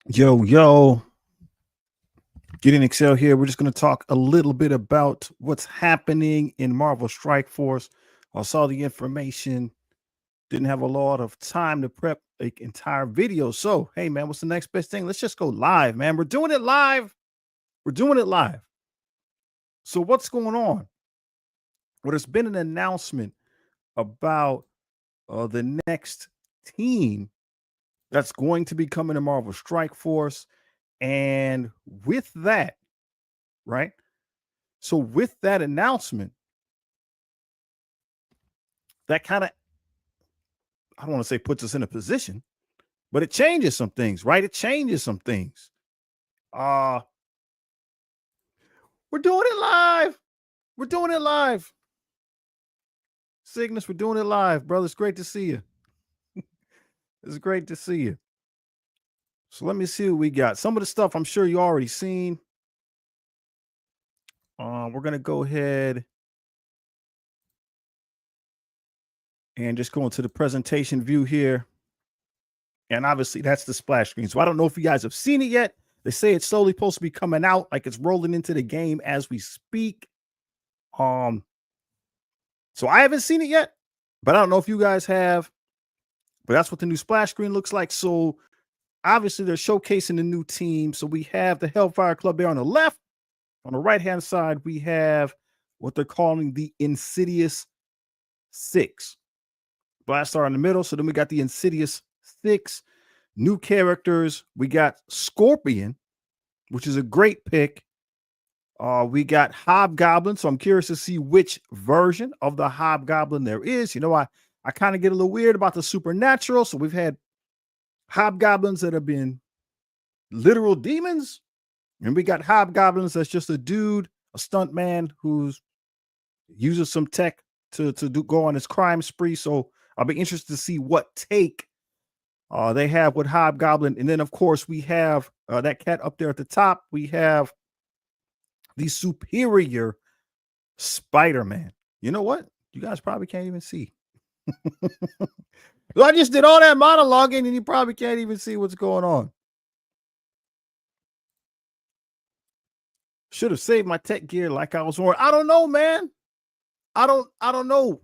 Yo, getting Excel here. We're just going to talk a little bit about what's happening in Marvel Strike Force. I saw the information, didn't have a lot of time to prep an entire video. So, hey, man, what's the next best thing? Let's just go live, man. We're doing it live. We're doing it live. So, what's going on? Well, there's been an announcement about the next team that's going to be coming to Marvel Strike Force. And with that, right? So with that announcement, that kind of, I don't want to say puts us in a position, but it changes some things, right? It changes some things. Uh we're doing it live. We're doing it live. Cygnus, we're doing it live, brother. It's great to see you. It's great to see you. So let me see what we got. Some of the stuff I'm sure you already seen. We're gonna go ahead and just go into the presentation view here. And obviously that's the splash screen. So I don't know if you guys have seen it yet. They say it's slowly supposed to be coming out, like it's rolling into the game as we speak. Um, so I haven't seen it yet, but I don't know if you guys have. But that's what the new splash screen looks like. So obviously they're showcasing the new team. So we have the Hellfire Club there on the left. On the right-hand side, we have what they're calling the Insidious Six. Blastar in the middle. So then we got the Insidious Six. New characters. We got Scorpion, which is a great pick. We got Hobgoblin. So I'm curious to see which version of the Hobgoblin there is. You know, I kind of get a little weird about the supernatural. So we've had Hobgoblins that have been literal demons. And we got Hobgoblins that's just a dude, a stunt man who's uses some tech to go on his crime spree. So I'll be interested to see what take they have with Hobgoblin. And then, of course, we have that cat up there at the top. We have the superior Spider-Man. You know what? You guys probably can't even see. I just did all that monologuing and you probably can't even see what's going on. Should have saved my tech gear like I was wearing. I don't know, man. I don't know.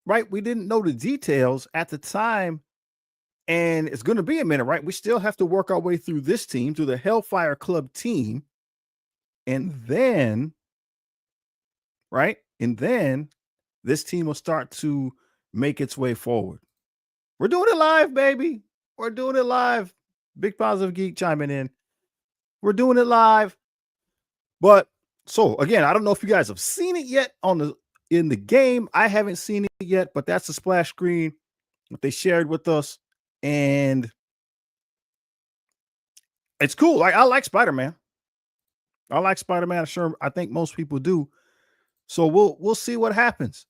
Right? We didn't know the details at the time. And it's going to be a minute, right? We still have to work our way through this team, through the Hellfire Club team. And then, right? And then this team will start to make its way forward. We're doing it live, baby. We're doing it live. Big Positive Geek chiming in. We're doing it live. But so again, I don't know if you guys have seen it yet in the game. I haven't seen it yet, but that's the splash screen that they shared with us. And it's cool. Like I like Spider-Man. I like Spider-Man. Sure, I think most people do. So we'll see what happens.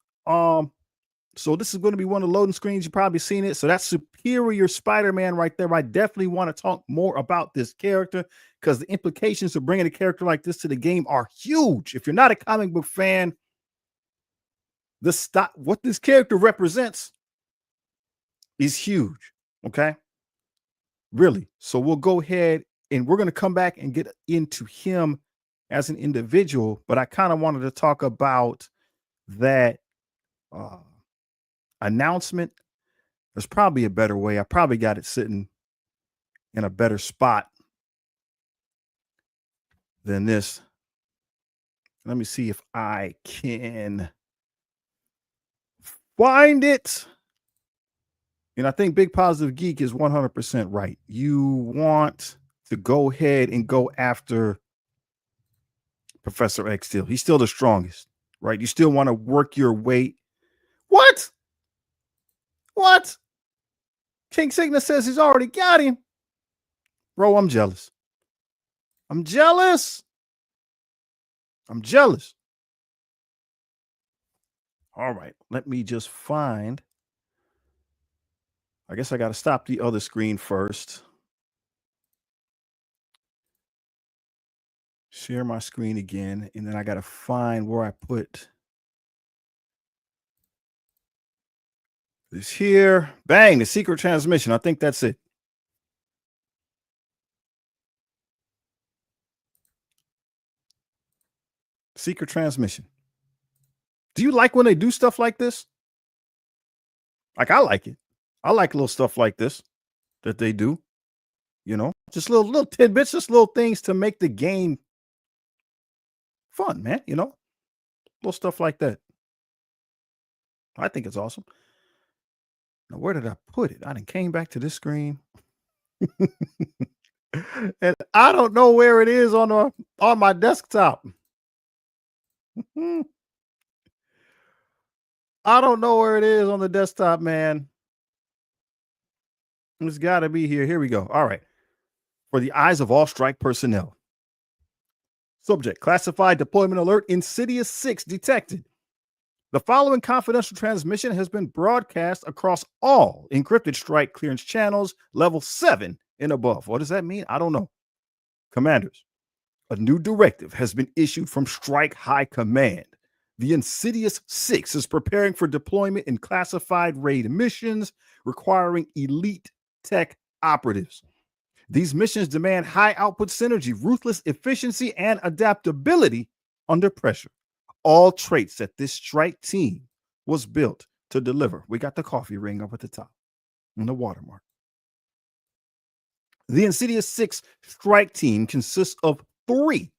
So this is going to be one of the loading screens. You've probably seen it. So that's Superior Spider-Man right there. I definitely want to talk more about this character because the implications of bringing a character like this to the game are huge. If you're not a comic book fan, what this character represents is huge. Okay. Really. So we'll go ahead and we're going to come back and get into him as an individual. But I kind of wanted to talk about that announcement. There's probably a better way. I probably got it sitting in a better spot than this. Let me see if I can find it. And I think Big Positive Geek is 100% right. You want to go ahead and go after Professor X still. He's still the strongest, right? You still want to work your way. What? What? King Cygnus says he's already got him. Bro, I'm jealous. I'm jealous. I'm jealous. All right, let me just find. I guess I got to stop the other screen first. Share my screen again, and then I got to find where I put this here. Bang, the secret transmission. I think that's it. Secret transmission. Do you like when they do stuff like this? Like, I like it. I like little stuff like this that they do. You know, just little tidbits, just little things to make the game fun, man. You know, little stuff like that. I think it's awesome. Now, where did I put it? I done came back to this screen. And I don't know where it is on my desktop. I don't know where it is on the desktop, man. It's got to be here. Here we go. All right. For the eyes of all strike personnel. Subject: classified deployment alert. Insidious 6 detected. The following confidential transmission has been broadcast across all encrypted strike clearance channels, level 7 and above. What does that mean? I don't know. Commanders, a new directive has been issued from Strike High Command. The Insidious 6 is preparing for deployment in classified raid missions requiring elite tech operatives. These missions demand high output synergy, ruthless efficiency, and adaptability under pressure. All traits that this strike team was built to deliver. We got the coffee ring up at the top and the watermark. The Insidious 6 strike team consists of 3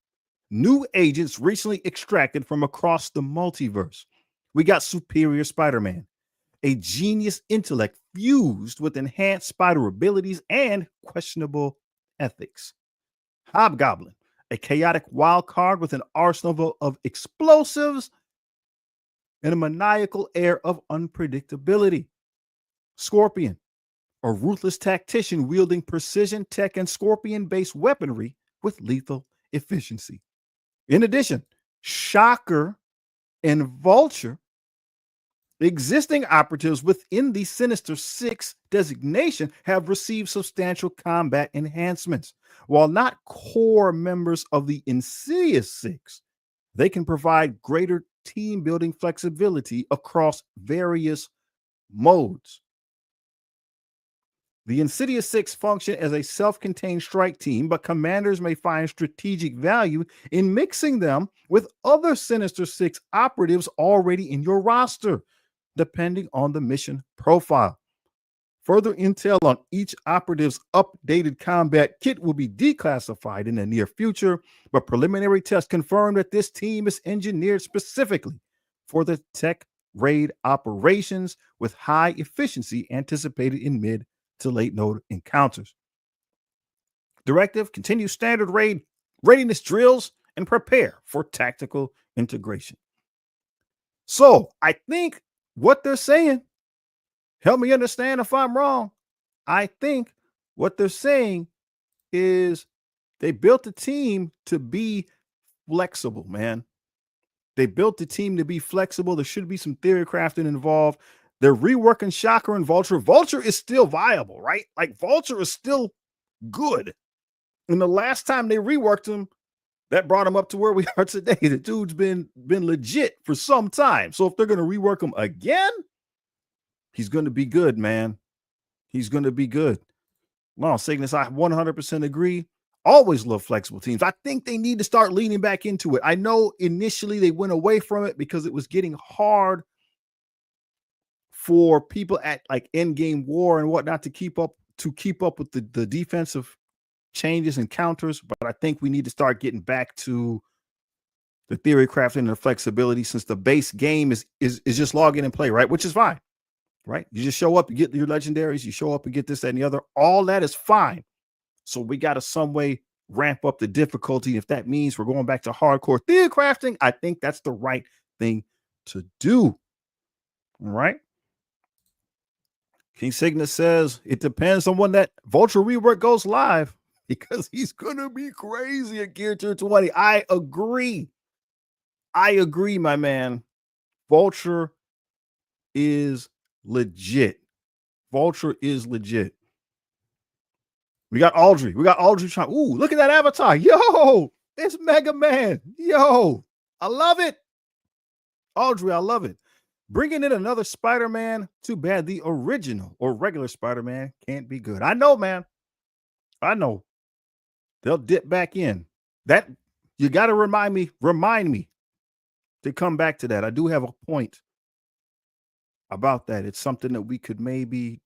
new agents recently extracted from across the multiverse. We got Superior Spider-Man, a genius intellect fused with enhanced spider abilities and questionable ethics. Hobgoblin, a chaotic wild card with an arsenal of explosives and a maniacal air of unpredictability. Scorpion, a ruthless tactician wielding precision tech and scorpion-based weaponry with lethal efficiency. In addition, Shocker and Vulture, existing operatives within the Sinister Six designation, have received substantial combat enhancements. While not core members of the Insidious Six, they can provide greater team building flexibility across various modes. The Insidious Six function as a self-contained strike team, but commanders may find strategic value in mixing them with other Sinister Six operatives already in your roster, depending on the mission profile. Further intel on each operative's updated combat kit will be declassified in the near future, but preliminary tests confirm that this team is engineered specifically for the tech raid operations with high efficiency anticipated in mid to late node encounters. Directive: continue standard raid readiness drills and prepare for tactical integration. So I think what they're saying, help me understand if I'm wrong, I think what they're saying is they built the team to be flexible, man. They built the team to be flexible. There should be some theory crafting involved. They're reworking Shocker and Vulture. Vulture is still viable, right? Like, Vulture is still good. And the last time they reworked him, that brought him up to where we are today. The dude's been legit for some time. So if they're going to rework him again, he's going to be good, man. He's going to be good. Well, Cygnus, I 100% agree. Always love flexible teams. I think they need to start leaning back into it. I know initially they went away from it because it was getting hard for people at like end-game war and whatnot to keep up with the defensive changes and counters. But I think we need to start getting back to the theory crafting and the flexibility, since the base game is just log in and play, right? Which is fine, right? You just show up, you get your legendaries, you show up and get this, that, and the other. All that is fine. So we got to some way ramp up the difficulty. If that means we're going back to hardcore theory crafting, I think that's the right thing to do. All right. King Cygnus says it depends on when that Vulture rework goes live, because he's going to be crazy at Gear Tier 20. I agree, my man. Vulture is legit. Vulture is legit. We got Audrey. Trying. Ooh, look at that avatar. Yo, it's Mega Man. Yo, I love it. Audrey, I love it. Bringing in another Spider-Man. Too bad the original or regular Spider-Man can't be good. I know, man. I know. They'll dip back in. That you got to remind me to come back to that, I do have a point about that. It's something that we could maybe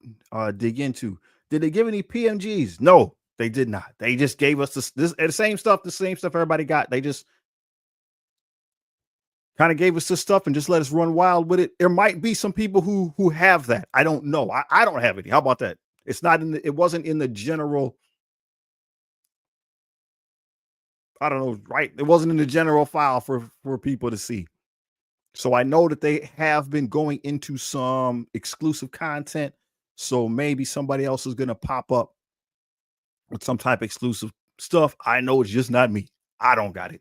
dig into. Did they give any PMGs? No, they did not. They just gave us the same stuff everybody got. They just kind of gave us this stuff and just let us run wild with it. There might be some people who have that. I don't know. I don't have any. How about that? It's not in the, it wasn't in the general. I don't know, right? It wasn't in the general file for people to see. So I know that they have been going into some exclusive content. So maybe somebody else is going to pop up with some type of exclusive stuff. I know it's just not me. I don't got it.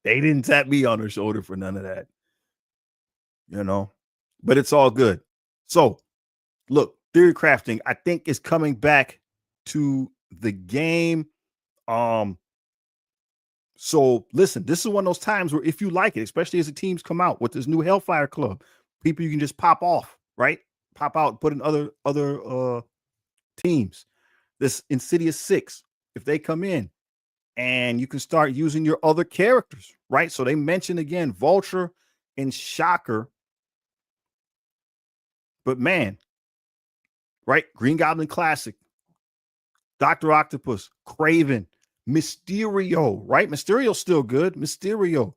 They didn't tap me on the shoulder for none of that, but it's all good. So look, theory crafting, I think, is coming back to the game. So listen, this is one of those times where if you like it, especially as the teams come out with this new Hellfire Club, people you can just pop off, right? Pop out, put in other teams. This Insidious Six, if they come in and you can start using your other characters, right? So they mentioned again Vulture and Shocker. But man, right? Green Goblin Classic, Dr. Octopus, Craven, Mysterio, right? Mysterio's still good. Mysterio.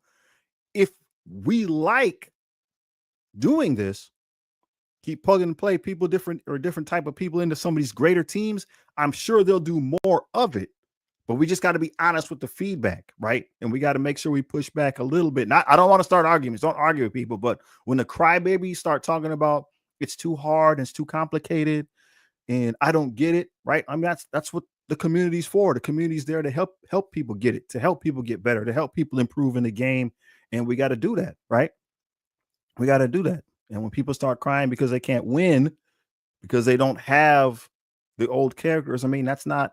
If we like doing this, keep plug and play people different type of people into some of these greater teams, I'm sure they'll do more of it. But we just got to be honest with the feedback, right? And we got to make sure we push back a little bit. I don't want to start arguments. Don't argue with people. But when the crybabies start talking about it's too hard and it's too complicated and I don't get it, right? I mean, that's what the community's for. The community's there to help people get it, to help people get better, to help people improve in the game. And we got to do that, right? We got to do that. And when people start crying because they can't win, because they don't have the old characters, I mean, that's not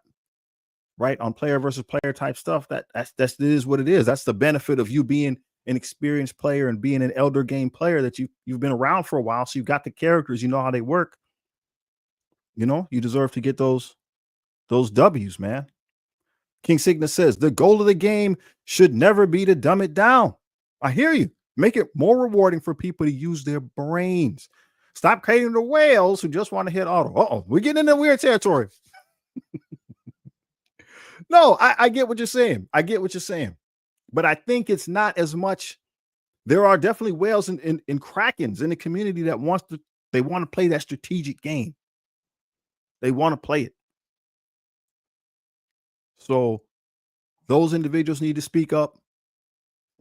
right on player versus player type stuff. That is what it is. That's the benefit of you being an experienced player and being an elder game player, that you've been around for a while. So you've got the characters, you know how they work. You deserve to get those W's, man. King Cygnus says the goal of the game should never be to dumb it down. I hear you. Make it more rewarding for people to use their brains. Stop catering to whales who just want to hit auto. We're getting into weird territory. No, I get what you're saying. But I think it's not as much. There are definitely whales and krakens in the community that want to play that strategic game. They want to play it. So those individuals need to speak up.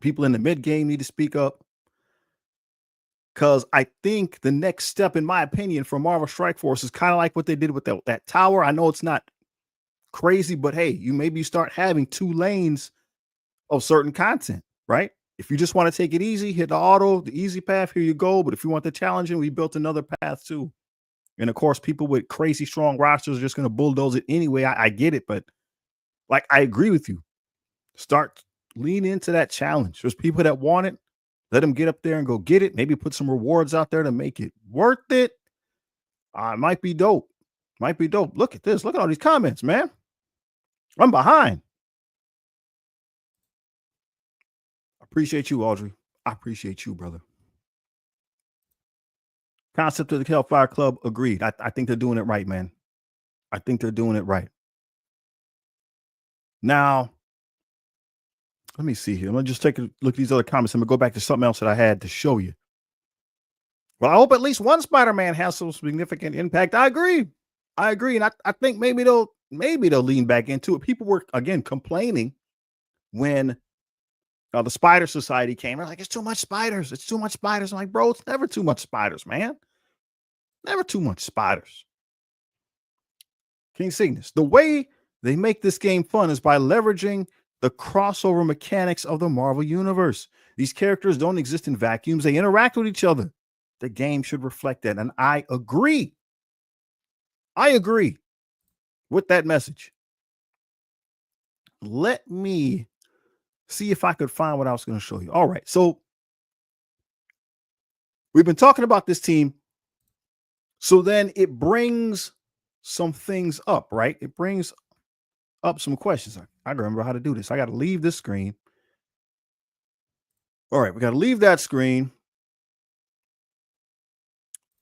People in the mid game need to speak up. Because I think the next step, in my opinion, for Marvel Strike Force is kind of like what they did with that tower. I know it's not crazy, but hey, you maybe start having 2 lanes of certain content, right? If you just want to take it easy, hit the auto, the easy path, here you go. But if you want the challenging, we built another path too. And of course, people with crazy strong rosters are just going to bulldoze it anyway. I get it, but like, I agree with you. Start lean into that challenge. There's people that want it. Let them get up there and go get it. Maybe put some rewards out there to make it worth it. It might be dope. Look at this. Look at all these comments, man. I'm behind. Appreciate you, Audrey. I appreciate you, brother. Concept of the Hellfire Club, agreed. I think they're doing it right, man. I think they're doing it right. Now, let me see here. I'm going to just take a look at these other comments. I'm going to go back to something else that I had to show you. Well, I hope at least one Spider-Man has some significant impact. I agree. And I think maybe they'll lean back into it. People were, again, complaining when the Spider Society came. They're like, it's too much spiders. I'm like, bro, it's never too much spiders, man. Never too much spiders. King Cygnus, the way they make this game fun is by leveraging the crossover mechanics of the Marvel Universe. These characters don't exist in vacuums. They interact with each other. The game should reflect that. And I agree. With that message. Let me see if I could find what I was going to show you. All right. So we've been talking about this team. So then it brings some things up, right? It brings up some questions. I remember how to do this. I got to leave this screen. All right, we got to leave that screen.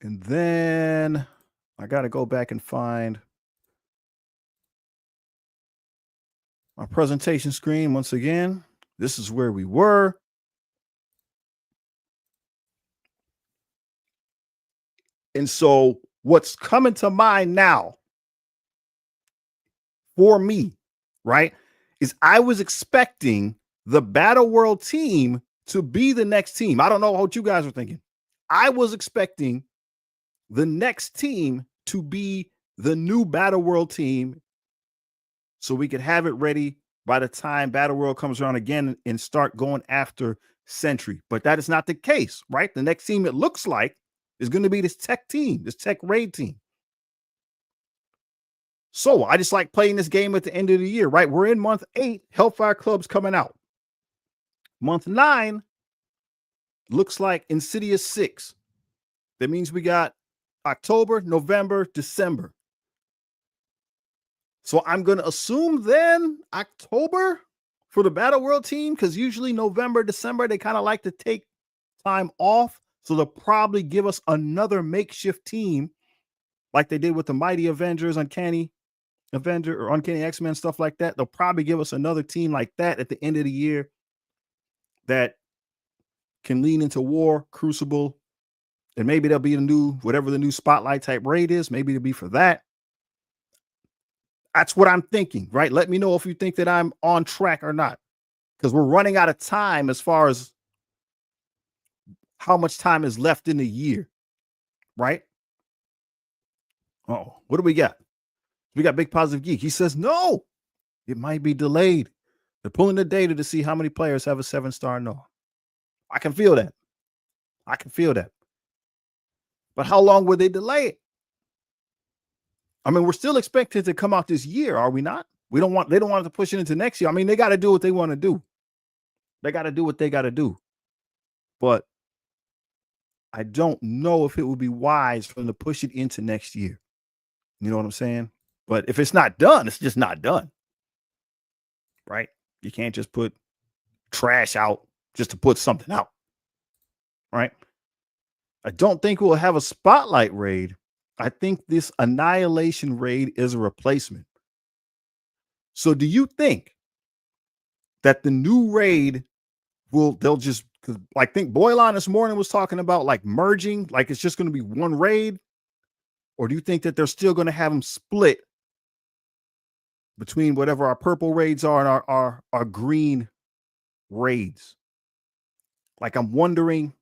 And then I got to go back and find my presentation screen once again. This is where we were. And so what's coming to mind now for me, right, is I was expecting the Battle World team to be the next team. I don't know what you guys were thinking. I was expecting the next team to be the new Battle World team so we could have it ready by the time Battle World comes around again and start going after Sentry. But that is not the case, right? The next team, it looks like, is going to be this tech team, this tech raid team. So I just like playing this game at the end of the year, right? We're in month 8, Hellfire Club's coming out. Month 9 looks like Insidious 6. That means we got October, November, December. So I'm going to assume then October for the Battle World team, because usually November, December, they kind of like to take time off. So they'll probably give us another makeshift team like they did with the Mighty Avengers, Uncanny Avenger or Uncanny X-Men, stuff like that. They'll probably give us another team like that at the end of the year that can lean into War, Crucible, and maybe there'll be the new, whatever the new Spotlight type raid is. Maybe it'll be for that. That's what I'm thinking, right? Let me know if you think that I'm on track or not, because we're running out of time as far as how much time is left in the year, right? Oh, what do we got? We got Big Positive Geek. He says, no, it might be delayed. They're pulling the data to see how many players have a 7-star no. I can feel that. I can feel that. But how long would they delay it? I mean, we're still expected to come out this year, are we not? They don't want to push it into next year. I mean, they got to do what they want to do. They got to do what they got to do. But I don't know if it would be wise for them to push it into next year. You know what I'm saying? But if it's not done, it's just not done. Right? You can't just put trash out just to put something out. Right? I don't think we'll have a Spotlight raid. I think this Annihilation raid is a replacement. So do you think that the new raid they'll just, because I think Boylan this morning was talking about like merging, like it's just going to be one raid? Or do you think that they're still going to have them split between whatever our purple raids are and our green raids? Like, I'm wondering,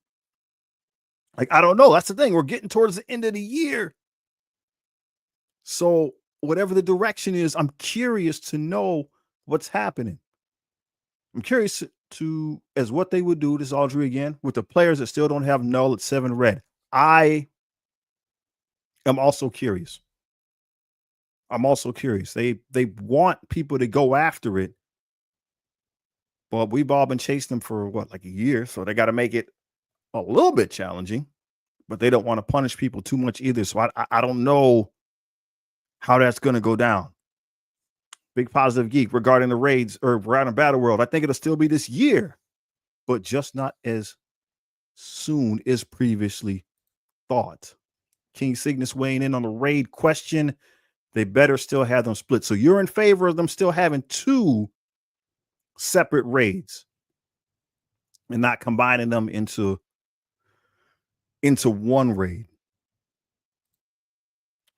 like, I don't know. That's the thing. We're getting towards the end of the year. So whatever the direction is, I'm curious to know what's happening. I'm curious to as what they would do, this Audrey again, with the players that still don't have null at 7 red. I am also curious. They want people to go after it. But we've all been chasing them for what, like a year. So they got to make it a little bit challenging, but they don't want to punish people too much either. So I don't know how that's going to go down. Big Positive Geek regarding the raids or regarding Battle World. I think it'll still be this year, but just not as soon as previously thought. King Cygnus weighing in on the raid question. They better still have them split. So you're in favor of them still having 2 separate raids and not combining them into one raid.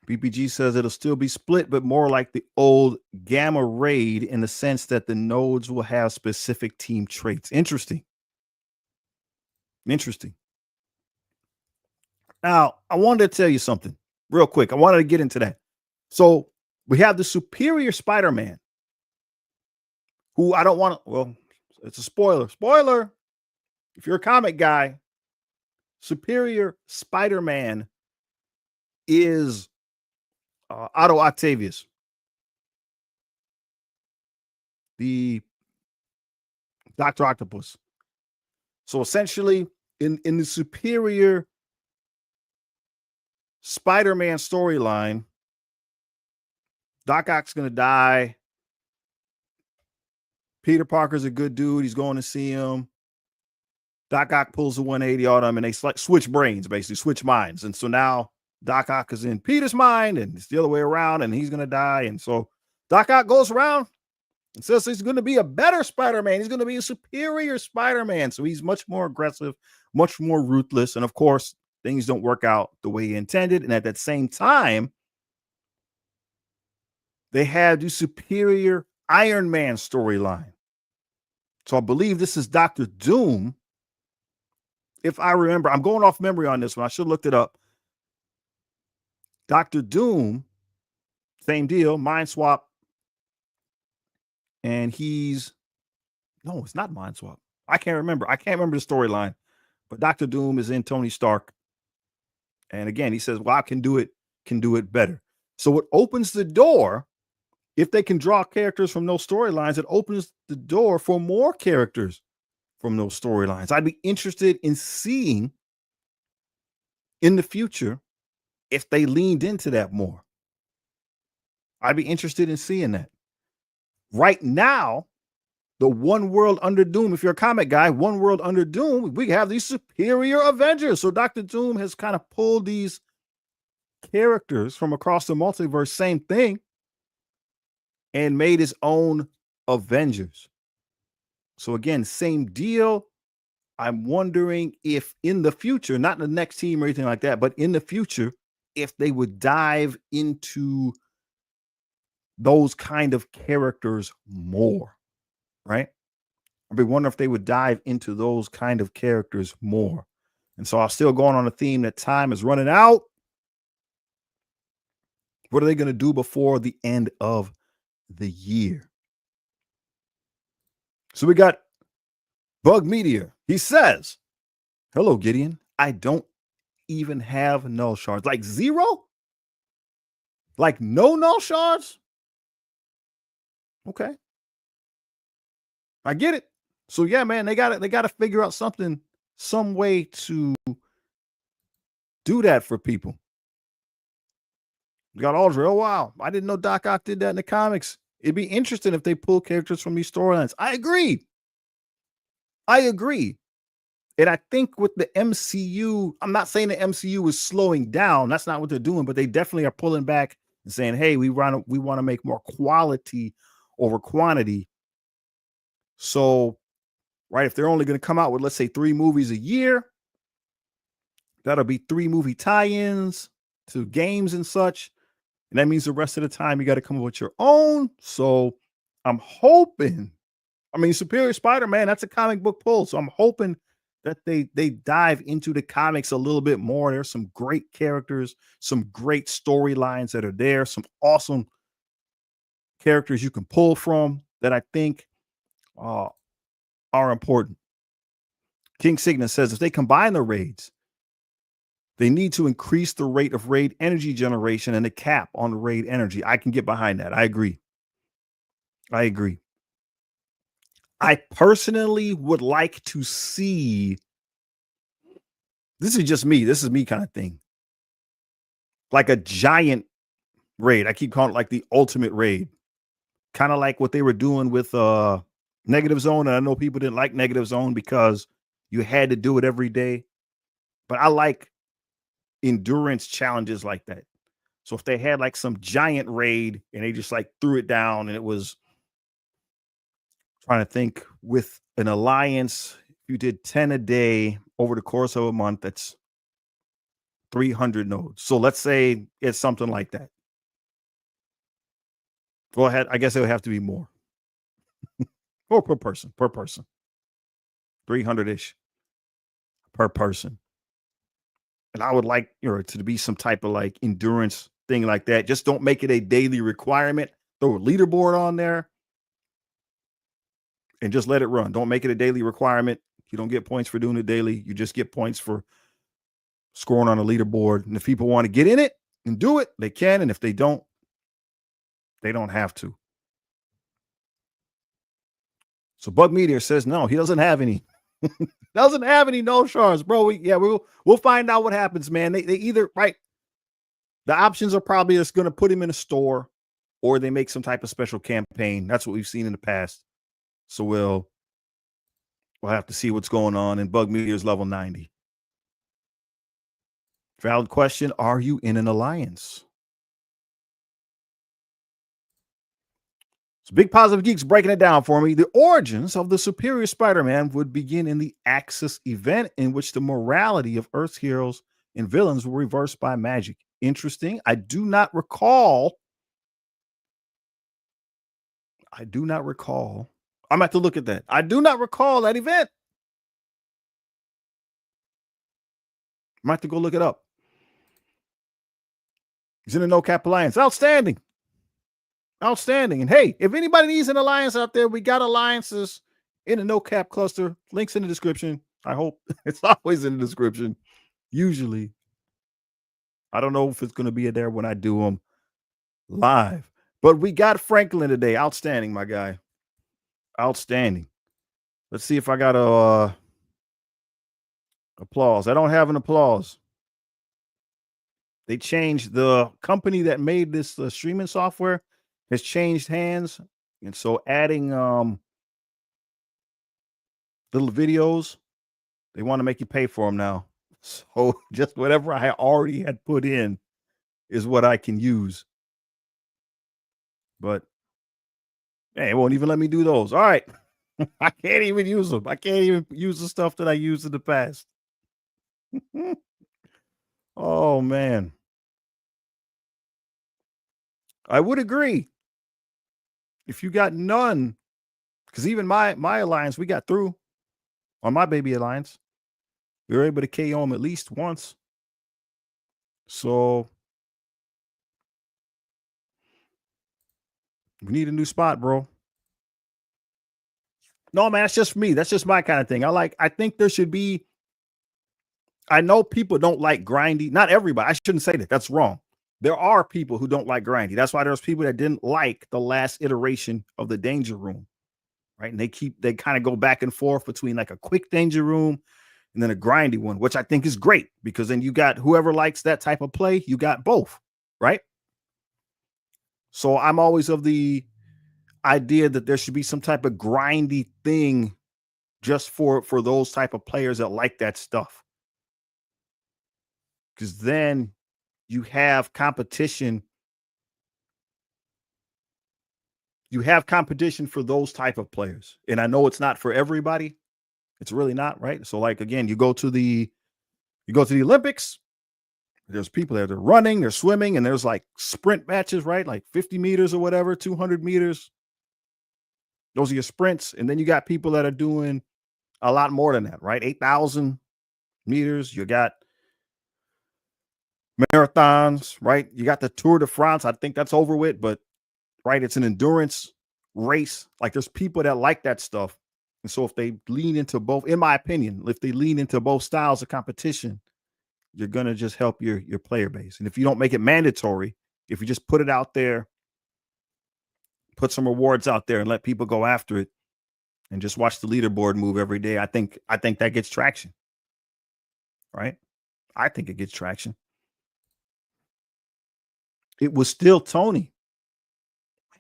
BPG says it'll still be split, but more like the old Gamma raid in the sense that the nodes will have specific team traits. Interesting. Now, I wanted to tell you something real quick. I wanted to get into that. So we have the Superior Spider-Man, who I don't want to, well, it's a spoiler. Spoiler. If you're a comic guy, Superior Spider-Man is Otto Octavius, the Dr. Octopus. So essentially, in the Superior Spider-Man storyline, Doc Ock's going to die. Peter Parker's a good dude. He's going to see him. Doc Ock pulls a 180 on him, and they switch brains, basically switch minds. And so now Doc Ock is in Peter's mind, and it's the other way around, and he's gonna die. And so Doc Ock goes around and says he's going to be a better Spider-Man. He's going to be a superior Spider-Man. So he's much more aggressive, much more ruthless, and of course, things don't work out the way he intended. And at that same time, they had the superior Iron Man storyline. So I believe this is Dr. Doom. If I remember, I'm going off memory on this one. I should have looked it up. Dr. Doom, same deal, mind swap. And it's not mind swap. I can't remember the storyline, but Dr. Doom is in Tony Stark. And again, he says, well, I can do it better. So it opens the door. If they can draw characters from those storylines, it opens the door for more characters from those storylines. I'd be interested in seeing in the future if they leaned into that more. I'd be interested in seeing that. Right now, the one world under Doom, if you're a comic guy, one world under Doom, we have these superior Avengers. So Dr. Doom has kind of pulled these characters from across the multiverse, same thing, and made his own Avengers. So again, same deal. I'm wondering if in the future, not in the next team or anything like that, but in the future, if they would dive into those kind of characters more, right? I'd be wondering if they would dive into those kind of characters more. And so I'm still going on a theme that time is running out. What are they going to do before the end of the year? So we got Bug Meteor. He says, hello, Gideon. I don't even have null shards. Like zero? Like no null shards? Okay. I get it. So yeah, man, they got to figure out some way to do that for people. You got Audrey. Oh wow, I didn't know Doc Ock did that in the comics. It'd be interesting if they pull characters from these storylines. I agree. And I think with the MCU, I'm not saying the MCU is slowing down. That's not what they're doing, but they definitely are pulling back and saying, hey, we want to make more quality over quantity. So, right, if they're only going to come out with, let's say, 3 movies a year, that'll be 3 movie tie-ins to games and such. And that means the rest of the time you got to come up with your own. So I'm hoping, Superior Spider-Man, that's a comic book pull. So I'm hoping that they dive into the comics a little bit more. There's some great characters, some great storylines that are there, some awesome characters you can pull from that I think are important. King Signa says if they combine the raids, they need to increase the rate of raid energy generation and the cap on the raid energy. I can get behind that. I agree. I personally would like to see, this is just me. This is me kind of thing. Like a giant raid. I keep calling it like the ultimate raid. Kind of like what they were doing with Negative Zone. And I know people didn't like Negative Zone because you had to do it every day. But I like endurance challenges like that. So if they had like some giant raid and they just like threw it down, and it was, trying to think, with an alliance, you did 10 a day over the course of a month, that's 300 nodes. So let's say it's something like that. Go ahead. I guess it would have to be more. Or per person. 300-ish per person. And I would like, to be some type of like endurance thing like that. Just don't make it a daily requirement. Throw a leaderboard on there and just let it run. Don't make it a daily requirement. You don't get points for doing it daily. You just get points for scoring on a leaderboard. And if people want to get in it and do it, they can. And if they don't have to. So Bug Meteor says no, he doesn't have any. Doesn't have any no shards, bro. We'll find out what happens, man. They either, right, the options are probably just going to put him in a store, or they make some type of special campaign. That's what we've seen in the past. So we'll We'll have to see what's going on. And Bug Meteor's level 90. Valid question. Are you in an alliance? So Big Positive Geeks breaking it down for me. The origins of the Superior Spider-Man would begin in the Axis event, in which the morality of Earth's heroes and villains were reversed by magic. Interesting. I do not recall. I'm going to have to look at that. I do not recall that event. I might have to go look it up. He's in the No Cap Alliance. Outstanding. And hey, if anybody needs an alliance out there, we got alliances in the No Cap cluster. Links in the description. I hope it's always in the description. Usually. I don't know if it's going to be there when I do them live. But we got Franklin today. Outstanding, my guy. Outstanding. Let's see if I got a applause. I don't have an applause. They changed the company that made this streaming software has changed hands. And so adding little videos, they want to make you pay for them now. So just whatever I already had put in is what I can use. But hey, it won't even let me do those. All right. I can't even use them. I can't even use the stuff that I used in the past. Oh, man. I would agree. If you got none, because even my alliance, we got through on my baby alliance. We were able to KO him at least once. So we need a new spot, bro. No, man, that's just me. That's just my kind of thing. I think there should be. I know people don't like grindy. Not everybody. I shouldn't say that. That's wrong. There are people who don't like grindy. That's why there's people that didn't like the last iteration of the Danger Room, right? And they kind of go back and forth between like a quick Danger Room and then a grindy one, which I think is great because then you got whoever likes that type of play, you got both, right? So I'm always of the idea that there should be some type of grindy thing just for those type of players that like that stuff. Because then you have competition. You have competition for those type of players. And I know it's not for everybody. It's really not, right? So like, again, you go to the Olympics, there's people there, they're running, they're swimming, and there's like sprint matches, right? Like 50 meters or whatever, 200 meters. Those are your sprints. And then you got people that are doing a lot more than that, right? 8,000 meters. You got marathons, right? You got the Tour de France. I think that's over with, but right, it's an endurance race. Like there's people that like that stuff. And so if they lean into both, in my opinion, if they lean into both styles of competition, you're going to just help your player base. And if you don't make it mandatory, if you just put it out there, put some rewards out there and let people go after it and just watch the leaderboard move every day, I think that gets traction. Right? I think it gets traction. It was still Tony.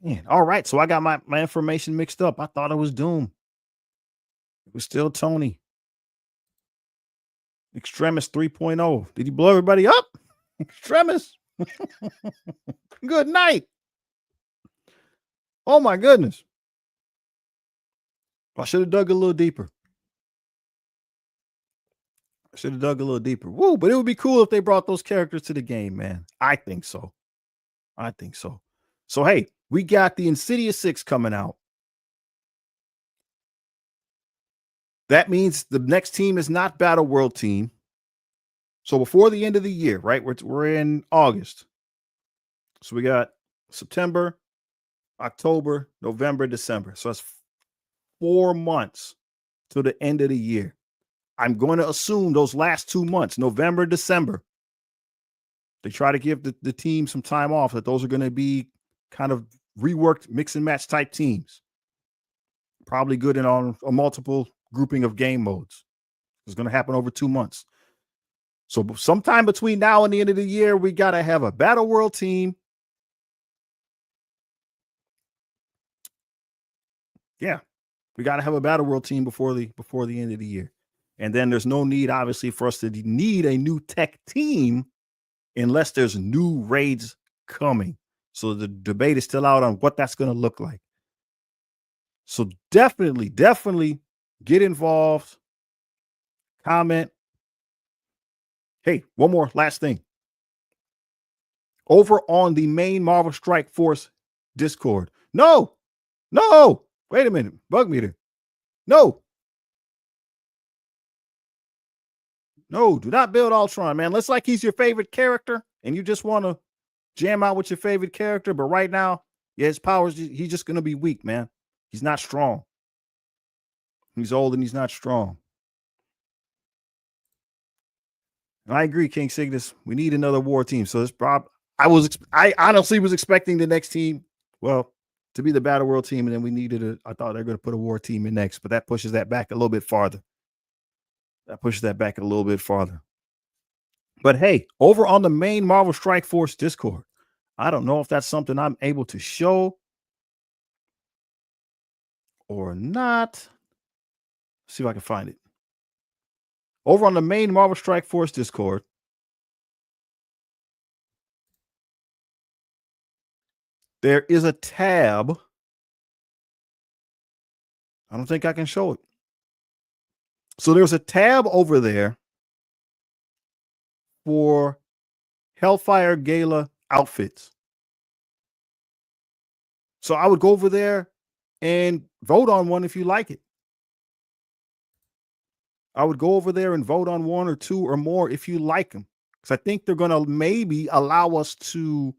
Man, all right. So I got my information mixed up. I thought it was Doom. It was still Tony. Extremis 3.0. Did he blow everybody up? Extremis. Good night. Oh my goodness. I should have dug a little deeper. Woo, but it would be cool if they brought those characters to the game, man. I think so. So hey, we got the Insidious 6 coming out. That means the next team is not Battle World Team. So before the end of the year, right? We're in August. So we got September, October, November, December. So that's 4 months to the end of the year. I'm going to assume those last 2 months, November, December, they try to give the team some time off, that those are going to be kind of reworked mix and match type teams. Probably good in on a multiple grouping of game modes. It's going to happen over 2 months. So sometime between now and the end of the year, we got to have a Battle World team. Yeah. We got to have a Battle World team before the end of the year. And then there's no need, obviously, for us to need a new tech team unless there's new raids coming. So the debate is still out on what that's going to look like. So definitely get involved. Comment. Hey, one more last thing. Over on the main Marvel Strike Force Discord. No, wait a minute. Bug meter. No, do not build Ultron, man. Looks like he's your favorite character and you just want to jam out with your favorite character. But right now, yeah, his powers, he's just going to be weak, man. He's not strong. He's old and he's not strong. And I agree, King Cygnus. We need another war team. So this I honestly was expecting the next team, well, to be the Battle World team, and then we needed I thought they were going to put a war team in next, but that pushes that back a little bit farther. But hey, over on the main Marvel Strike Force Discord, I don't know if that's something I'm able to show or not. Let's see if I can find it. Over on the main Marvel Strike Force Discord, there is a tab. I don't think I can show it. So there's a tab over there for Hellfire Gala outfits. So I would go over there and vote on one if you like it. I would go over there and vote on one or two or more if you like them. Because I think they're going to maybe allow us to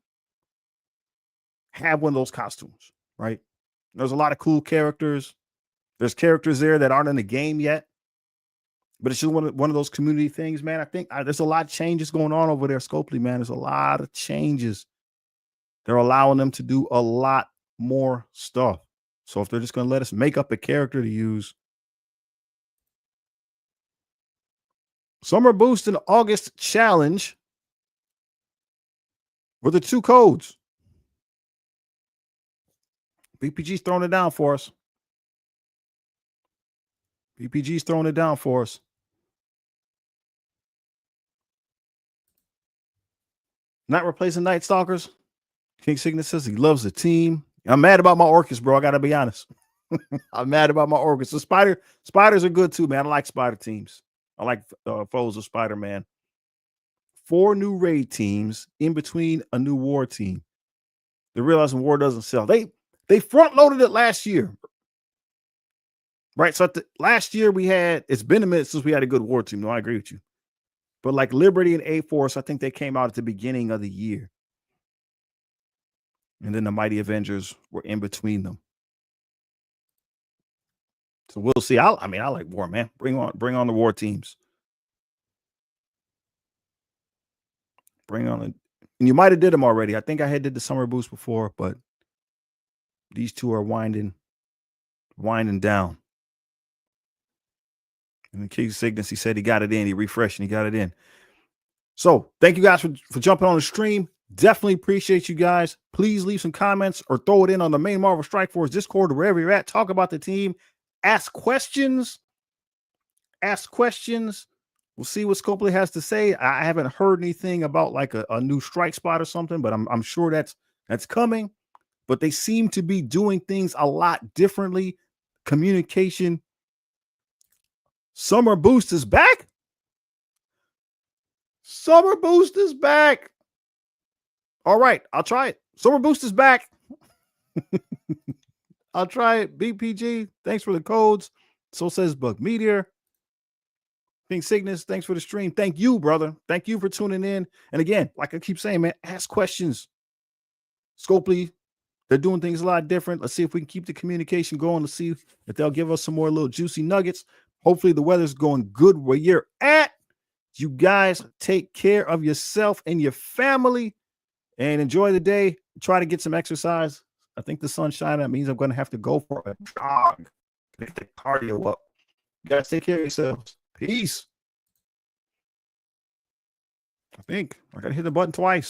have one of those costumes, right? There's a lot of cool characters. There's characters there that aren't in the game yet. But it's just one of those community things, man. I think there's a lot of changes going on over there, Scopely, man. There's a lot of changes. They're allowing them to do a lot more stuff. So if they're just going to let us make up a character to use. Summer Boost and August Challenge were the two codes. BPG's throwing it down for us. Not replacing Night Stalkers. King Cygnus says he loves the team. I'm mad about my Orcus, bro. I got to be honest. I'm mad about my Orcus. So spiders are good too, man. I like spider teams. I like foes of Spider-Man. 4 new raid teams in between a new war team. They're realizing war doesn't sell. They front loaded it last year. Right. So last year it's been a minute since we had a good war team. No, I agree with you. But like Liberty and A-Force, I think they came out at the beginning of the year. And then the Mighty Avengers were in between them. So we'll see. I like war, man. Bring on the war teams. And you might have did them already. I think I had did the Summer Boost before, but these two are winding down. And the King Cygnus, he said he got it in. He refreshed and he got it in. So thank you guys for jumping on the stream. Definitely appreciate you guys. Please leave some comments or throw it in on the main Marvel Strike Force Discord or wherever you're at. Talk about the team. Ask questions. We'll see what Scopely has to say. I haven't heard anything about like a new strike spot or something, but I'm sure that's coming. But they seem to be doing things a lot differently. Communication. Summer Boost is back. All right, I'll try it. Summer Boost is back. I'll try it. BPG, thanks for the codes. So says Bug Meteor. King Cygnus, thanks for the stream. Thank you, brother. Thank you for tuning in. And again, like I keep saying, man, ask questions. Scopely, they're doing things a lot different. Let's see if we can keep the communication going. Let's see if they'll give us some more little juicy nuggets. Hopefully the weather's going good where you're at. You guys take care of yourself and your family and enjoy the day. Try to get some exercise. I think the sun's shining. That means I'm going to have to go for a jog. Get the cardio up. You guys take care of yourselves. Peace. I think I got to hit the button twice.